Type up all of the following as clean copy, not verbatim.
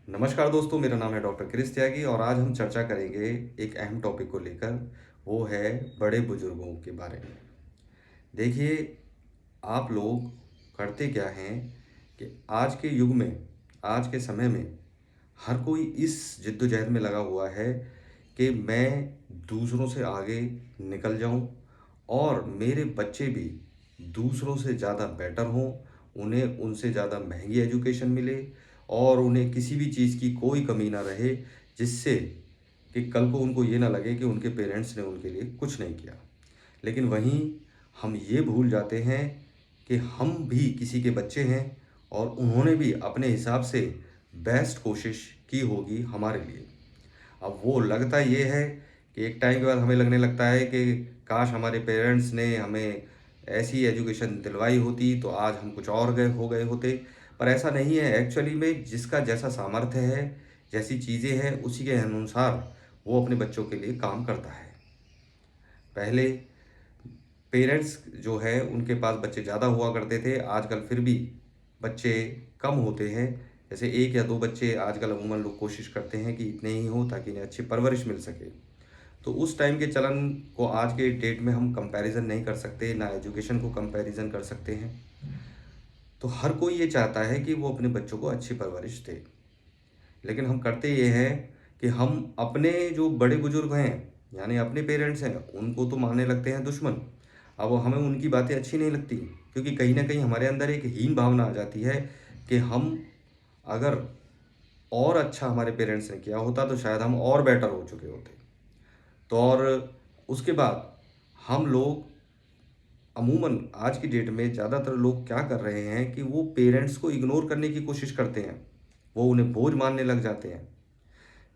नमस्कार दोस्तों, मेरा नाम है डॉक्टर क्रिस त्यागी और आज हम चर्चा करेंगे एक अहम टॉपिक को लेकर। वो है बड़े बुजुर्गों के बारे में। देखिए, आप लोग करते क्या हैं कि आज के युग में, आज के समय में हर कोई इस जद्दोजहद में लगा हुआ है कि मैं दूसरों से आगे निकल जाऊं और मेरे बच्चे भी दूसरों से ज़्यादा बेटर हों, उन्हें उनसे ज़्यादा महंगी एजुकेशन मिले और उन्हें किसी भी चीज़ की कोई कमी ना रहे, जिससे कि कल को उनको ये ना लगे कि उनके पेरेंट्स ने उनके लिए कुछ नहीं किया। लेकिन वहीं हम ये भूल जाते हैं कि हम भी किसी के बच्चे हैं और उन्होंने भी अपने हिसाब से बेस्ट कोशिश की होगी हमारे लिए। अब वो लगता ये है कि एक टाइम के बाद हमें लगने लगता है कि काश हमारे पेरेंट्स ने हमें ऐसी एजुकेशन दिलवाई होती तो आज हम कुछ और हो गए होते। पर ऐसा नहीं है। एक्चुअली में जिसका जैसा सामर्थ्य है, जैसी चीज़ें हैं, उसी के अनुसार वो अपने बच्चों के लिए काम करता है। पहले पेरेंट्स जो है उनके पास बच्चे ज़्यादा हुआ करते थे, आजकल फिर भी बच्चे कम होते हैं। जैसे एक या दो बच्चे आजकल अमूमन लोग कोशिश करते हैं कि इतने ही हों ताकि इन्हें अच्छी परवरिश मिल सके। तो उस टाइम के चलन को आज के डेट में हम कंपैरिजन नहीं कर सकते, ना एजुकेशन को कंपैरिजन कर सकते हैं। तो हर कोई ये चाहता है कि वो अपने बच्चों को अच्छी परवरिश दे। लेकिन हम करते ये हैं कि हम अपने जो बड़े बुजुर्ग हैं, यानी अपने पेरेंट्स हैं, उनको तो मानने लगते हैं दुश्मन। अब हमें उनकी बातें अच्छी नहीं लगती, क्योंकि कहीं ना कहीं हमारे अंदर एक हीन भावना आ जाती है कि हम अगर और अच्छा हमारे पेरेंट्स ने किया होता तो शायद हम और बेटर हो चुके होते। तो और उसके बाद हम लोग अमूमन आज की डेट में ज़्यादातर लोग क्या कर रहे हैं कि वो पेरेंट्स को इग्नोर करने की कोशिश करते हैं। वो उन्हें बोझ मानने लग जाते हैं,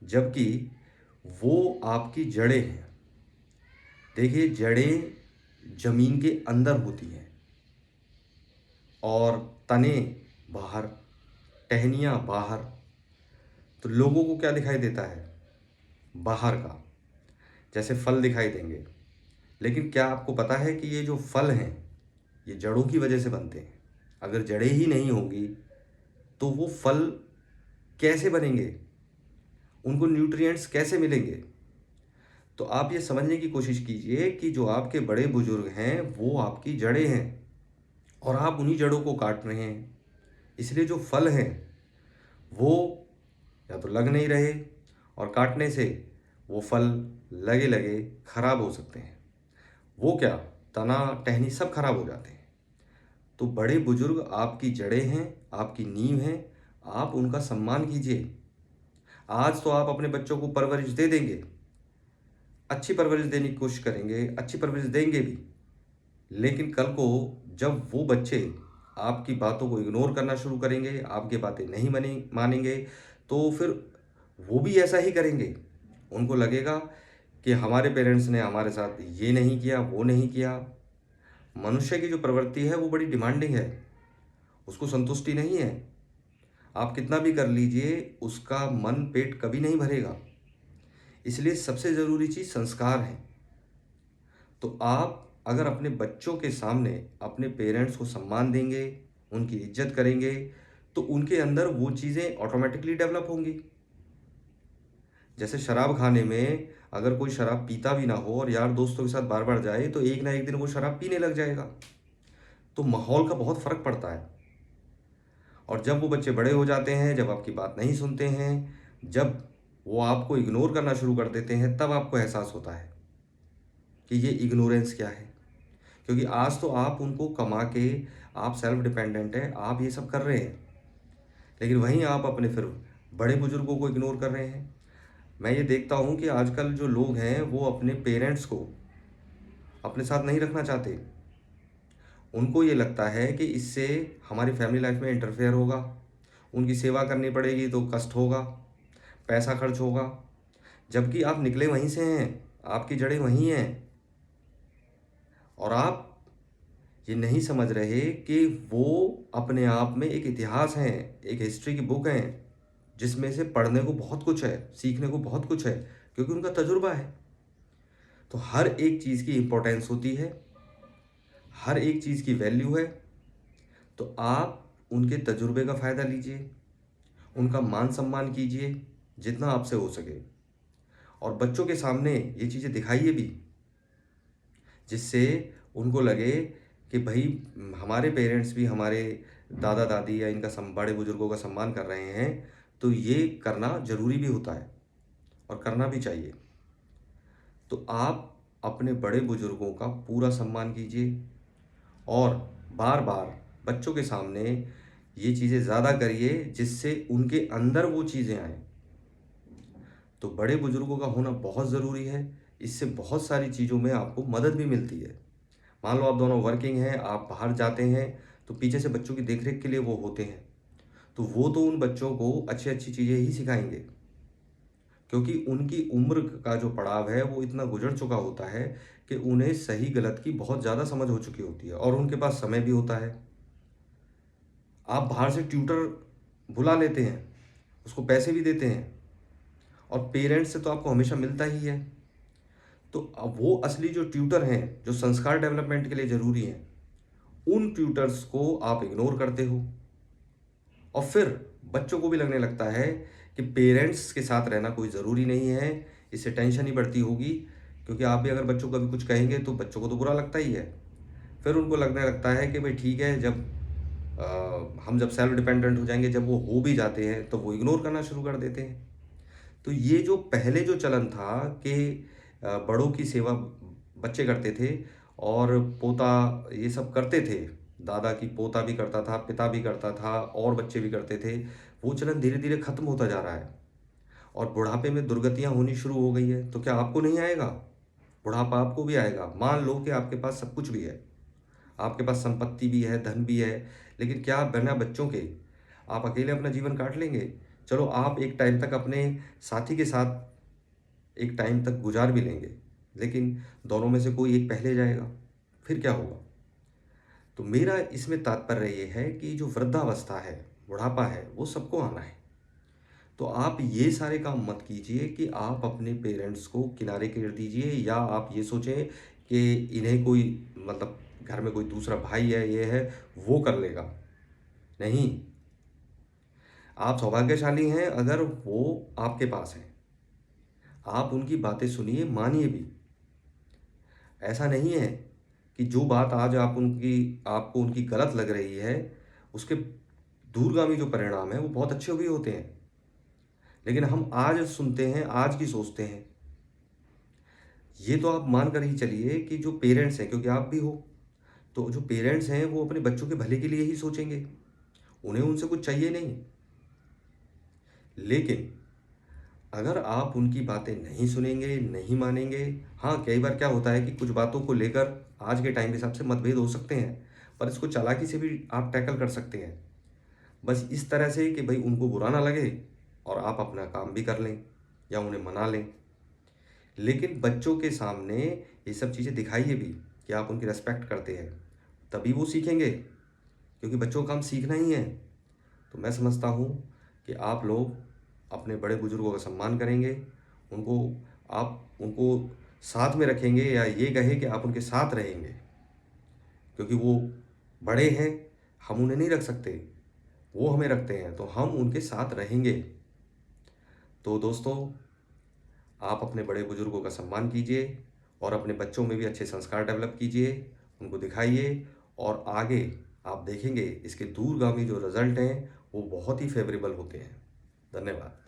जबकि वो आपकी जड़ें हैं। देखिए, जड़ें ज़मीन के अंदर होती हैं और तने बाहर, टहनियाँ बाहर। तो लोगों को क्या दिखाई देता है? बाहर का, जैसे फल दिखाई देंगे। लेकिन क्या आपको पता है कि ये जो फल हैं, ये जड़ों की वजह से बनते हैं। अगर जड़ें ही नहीं होंगी तो वो फल कैसे बनेंगे? उनको न्यूट्रिएंट्स कैसे मिलेंगे? तो आप ये समझने की कोशिश कीजिए कि जो आपके बड़े बुजुर्ग हैं वो आपकी जड़ें हैं और आप उन्हीं जड़ों को काट रहे हैं। इसलिए जो फल हैं वो या तो लग नहीं रहे, और काटने से वो फल लगे लगे खराब हो सकते हैं। वो क्या, तना टहनी सब खराब हो जाते हैं। तो बड़े बुजुर्ग आपकी जड़ें हैं, आपकी नींव हैं। आप उनका सम्मान कीजिए। आज तो आप अपने बच्चों को परवरिश दे देंगे, अच्छी परवरिश देने की कोशिश करेंगे, अच्छी परवरिश देंगे भी। लेकिन कल को जब वो बच्चे आपकी बातों को इग्नोर करना शुरू करेंगे, आपकी बातें नहीं मानेंगे, तो फिर वो भी ऐसा ही करेंगे। उनको लगेगा कि हमारे पेरेंट्स ने हमारे साथ ये नहीं किया, वो नहीं किया। मनुष्य की जो प्रवृत्ति है वो बड़ी डिमांडिंग है, उसको संतुष्टि नहीं है। आप कितना भी कर लीजिए, उसका मन पेट कभी नहीं भरेगा। इसलिए सबसे ज़रूरी चीज़ संस्कार है। तो आप अगर अपने बच्चों के सामने अपने पेरेंट्स को सम्मान देंगे, उनकी इज्जत करेंगे, तो उनके अंदर वो चीज़ें ऑटोमेटिकली डेवलप होंगी। जैसे शराब खाने में अगर कोई शराब पीता भी ना हो और यार दोस्तों के साथ बार बार जाए तो एक ना एक दिन वो शराब पीने लग जाएगा। तो माहौल का बहुत फ़र्क पड़ता है। और जब वो बच्चे बड़े हो जाते हैं, जब आपकी बात नहीं सुनते हैं, जब वो आपको इग्नोर करना शुरू कर देते हैं, तब आपको एहसास होता है कि ये इग्नोरेंस क्या है। क्योंकि आज तो आप उनको कमा के, आप सेल्फ डिपेंडेंट हैं, आप ये सब कर रहे हैं। लेकिन वहीं आप अपने फिर बड़े बुजुर्गों को इग्नोर कर रहे हैं। मैं ये देखता हूँ कि आजकल जो लोग हैं वो अपने पेरेंट्स को अपने साथ नहीं रखना चाहते। उनको ये लगता है कि इससे हमारी फैमिली लाइफ में इंटरफेयर होगा, उनकी सेवा करनी पड़ेगी तो कष्ट होगा, पैसा खर्च होगा। जबकि आप निकले वहीं से हैं, आपकी जड़ें वहीं हैं। और आप ये नहीं समझ रहे कि वो अपने आप में एक इतिहास है, एक हिस्ट्री की बुक है, जिसमें से पढ़ने को बहुत कुछ है, सीखने को बहुत कुछ है, क्योंकि उनका तजुर्बा है। तो हर एक चीज़ की इम्पोर्टेंस होती है, हर एक चीज़ की वैल्यू है। तो आप उनके तजुर्बे का फ़ायदा लीजिए, उनका मान-सम्मान कीजिए जितना आपसे हो सके और बच्चों के सामने ये चीज़ें दिखाइए भी, जिससे उनको लगे कि भई हमारे पेरेंट्स भी हमारे दादा-दादी या इनका बड़े बुजुर्गों का सम्मान कर रहे हैं, तो ये करना ज़रूरी भी होता है और करना भी चाहिए। तो आप अपने बड़े बुजुर्गों का पूरा सम्मान कीजिए और बार-बार बच्चों के सामने ये चीज़ें ज़्यादा करिए जिससे उनके अंदर वो चीज़ें आएँ। तो बड़े बुजुर्गों का होना बहुत ज़रूरी है, इससे बहुत सारी चीज़ों में आपको मदद भी मिलती है। मान लो आप दोनों वर्किंग हैं, आप बाहर जाते हैं, तो पीछे से बच्चों की देख-रेख के लिए वो होते हैं। तो वो तो उन बच्चों को अच्छी-अच्छी चीज़ें ही सिखाएँगे, क्योंकि उनकी उम्र का जो पड़ाव है वो इतना गुज़र चुका होता है कि उन्हें सही-गलत की बहुत ज़्यादा समझ हो चुकी होती है और उनके पास समय भी होता है। आप बाहर से ट्यूटर बुला लेते हैं, उसको पैसे भी देते हैं और पेरेंट्स से तो आपको हमेशा मिलता ही है। तो अब वो असली जो ट्यूटर हैं, जो संस्कार डेवलपमेंट के लिए ज़रूरी हैं, उन ट्यूटर्स को आप इग्नोर करते हो और फिर बच्चों को भी लगने लगता है कि पेरेंट्स के साथ रहना कोई ज़रूरी नहीं है, इससे टेंशन ही बढ़ती होगी, क्योंकि आप भी अगर बच्चों को कभी कुछ कहेंगे तो बच्चों को तो बुरा लगता ही है। फिर उनको लगने लगता है कि भाई ठीक है, जब हम जब सेल्फ डिपेंडेंट हो जाएँगे, जब वो हो भी जाते हैं, तो वो इग्नोर करना शुरू कर देते हैं। तो ये जो पहले जो चलन था कि बड़ों की सेवा बच्चे करते थे और पोता ये सब करते थे। दादा की पोता भी करता था, पिता भी करता था और बच्चे भी करते थे। वो चलन धीरे-धीरे खत्म होता जा रहा है और बुढ़ापे में दुर्गतियाँ होनी शुरू हो गई है। तो क्या आपको नहीं आएगा? बुढ़ापा आपको भी आएगा। मान लो कि आपके पास सब कुछ भी है। आपके पास संपत्ति भी है, धन भी है, लेकिन क्या बिना बच्चों के आप अकेले अपना जीवन काट लेंगे? चलो आप एक टाइम तक अपने साथी के साथ एक टाइम तक गुज़ार भी लेंगे, लेकिन दोनों में से कोई एक पहले जाएगा, फिर क्या होगा? तो मेरा इसमें तात्पर्य ये है कि जो वृद्धावस्था है, बुढ़ापा है, वो सबको आना है। तो आप ये सारे काम मत कीजिए कि आप अपने पेरेंट्स को किनारे कर दीजिए या आप ये सोचें कि इन्हें कोई मतलब घर में कोई दूसरा भाई है, ये है, वो कर लेगा। नहीं, आप सौभाग्यशाली हैं अगर वो आपके पास हैं। आप उनकी बातें सुनिए, मानिए भी। ऐसा नहीं है कि जो बात आज आपको उनकी गलत लग रही है, उसके दूरगामी जो परिणाम हैं, वो बहुत अच्छे भी होते हैं। लेकिन हम आज सुनते हैं, आज की सोचते हैं। ये तो आप मान कर ही चलिए कि जो पेरेंट्स हैं, क्योंकि आप भी हो, तो जो पेरेंट्स हैं, वो अपने बच्चों के भले के लिए ही सोचेंगे। उन्हें उनसे कुछ चाहिए नहीं। लेकिन अगर आप उनकी बातें नहीं सुनेंगे, नहीं मानेंगे, हाँ, कई बार क्या होता है कि कुछ बातों को लेकर आज के टाइम के हिसाब से मतभेद हो सकते हैं, पर इसको चालाकी से भी आप टैकल कर सकते हैं। बस इस तरह से कि भई उनको बुरा ना लगे और आप अपना काम भी कर लें या उन्हें मना लें। लेकिन बच्चों के सामने ये सब चीज़ें दिखाइए भी कि आप उनकी रिस्पेक्ट करते हैं, तभी वो सीखेंगे, क्योंकि बच्चों का काम सीखना ही है। तो मैं समझता हूँ कि आप लोग अपने बड़े बुजुर्गों का सम्मान करेंगे, उनको आप उनको साथ में रखेंगे या ये कहें कि आप उनके साथ रहेंगे, क्योंकि वो बड़े हैं, हम उन्हें नहीं रख सकते, वो हमें रखते हैं, तो हम उनके साथ रहेंगे। तो दोस्तों, आप अपने बड़े बुजुर्गों का सम्मान कीजिए और अपने बच्चों में भी अच्छे संस्कार डेवलप कीजिए, उनको दिखाइए और आगे आप देखेंगे इसके दूरगामी जो रिज़ल्ट हैं, वो बहुत ही फ़ेवरेबल होते हैं। धन्यवाद।